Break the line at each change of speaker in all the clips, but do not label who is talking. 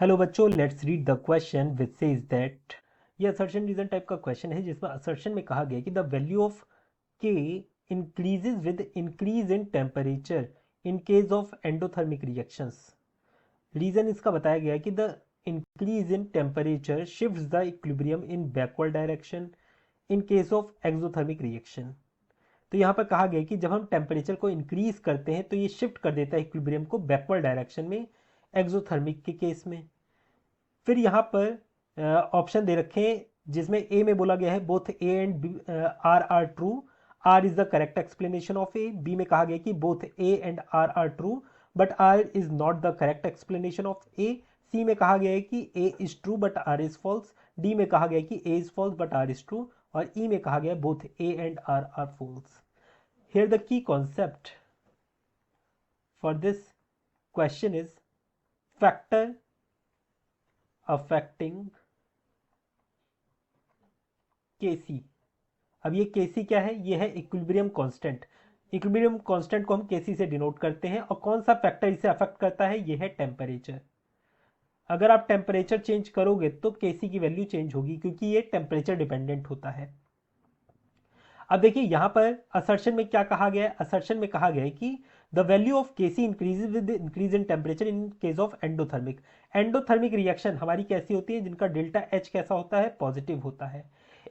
Hello बच्चों, let's read the question which says that ये assertion reason type का question है जिसमें असर्शन में कहा गया कि the value of K increases with increase in temperature in case of endothermic reactions. Reason इसका बताया गया है कि the increase in temperature shifts the equilibrium in backward direction in case of exothermic reaction. तो यहाँ पर कहा गया कि जब हम टेम्परेचर को इंक्रीज करते हैं तो ये शिफ्ट कर देता है इक्विलिब्रियम को बैकवर्ड डायरेक्शन में एक्सोथर्मिक के केस में। फिर यहाँ पर ऑप्शन दे रखे हैं जिसमें ए में बोला गया है both A and B are true, R is the correct explanation of A. B में कहा गया कि both A and R true but R is not the correct explanation of A. C में कहा गया है कि A is true but R is false. D में कहा गया कि A is false but R is true. और ई में कहा गया both A and are false. Here the key concept for this question is factor affecting Kc। अब ये Kc क्या है? ये है इक्विलिब्रियम कांस्टेंट। इक्विलिब्रियम कांस्टेंट को हम Kc से डिनोट करते हैं और कौन सा फैक्टर इसे अफेक्ट करता है? ये है टेम्परेचर। अगर आप टेम्परेचर चेंज करोगे तो Kc की वैल्यू चेंज होगी क्योंकि ये टेम्परेचर डिपेंडेंट होता है। अब देखिए यहां पर असर्शन में क्या कहा गया है? असर्शन में कहा गया है कि the value of Kc increases with increase in temperature in case of endothermic. Endothermic reaction हमारी कैसी होती है? जिनका डेल्टा H कैसा होता है? पॉजिटिव होता है।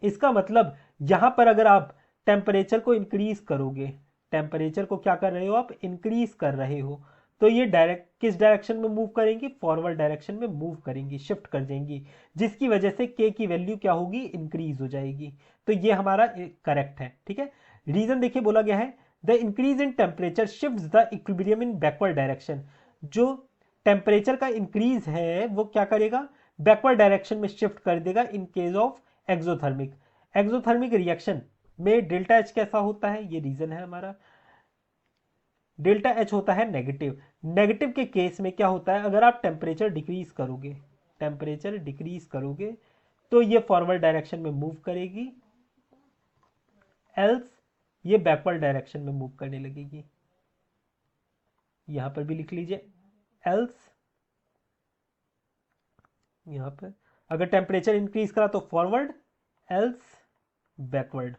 इसका मतलब यहां पर अगर आप टेम्परेचर को इंक्रीज करोगे, टेम्परेचर को क्या कर रहे हो? आप इंक्रीज कर रहे हो, तो ये डायरेक्ट किस डायरेक्शन में मूव करेंगी? फॉरवर्ड डायरेक्शन में मूव करेंगी, शिफ्ट कर जाएंगी, जिसकी वजह से के की वैल्यू क्या होगी? इंक्रीज हो जाएगी। तो ये हमारा करेक्ट है। ठीक है, रीजन देखिए बोला गया है the increase in temperature shifts the equilibrium in backward direction. जो टेम्परेचर का इंक्रीज है वो क्या करेगा? बैकवर्ड डायरेक्शन में शिफ्ट कर देगा इन case of exothermic. Exothermic reaction में डेल्टा एच कैसा होता है? ये रीजन है हमारा। डेल्टा एच होता है नेगेटिव। नेगेटिव के केस में क्या होता है? अगर आप टेम्परेचर डिक्रीज करोगे, टेम्परेचर डिक्रीज करोगे तो ये फॉरवर्ड डायरेक्शन में मूव करेगी, एल्स ये बैकवर्ड डायरेक्शन में मूव करने लगेगी। यहां पर भी लिख लीजिए एल्स, यहां पर अगर टेम्परेचर इंक्रीज करा तो फॉरवर्ड, एल्स बैकवर्ड।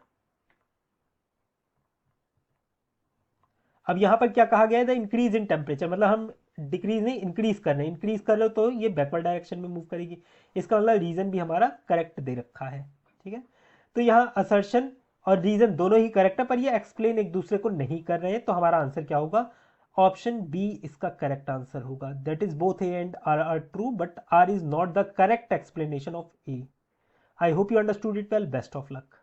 अब यहां पर क्या कहा गया है? द इंक्रीज इन टेम्परेचर, मतलब हम डिक्रीज नहीं इंक्रीज कर रहे हैं। इंक्रीज कर रहे हो तो ये बैकवर्ड डायरेक्शन में मूव करेगी। इसका मतलब रीजन भी हमारा करेक्ट दे रखा है। ठीक है, तो यहाँ असर्शन और रीजन दोनों ही करेक्ट है, पर ये एक्सप्लेन एक दूसरे को नहीं कर रहे हैं। तो हमारा आंसर क्या होगा? ऑप्शन बी इसका करेक्ट आंसर होगा। That is both A and R true but R is not the correct explanation of A. I hope you understood it well. Best of luck.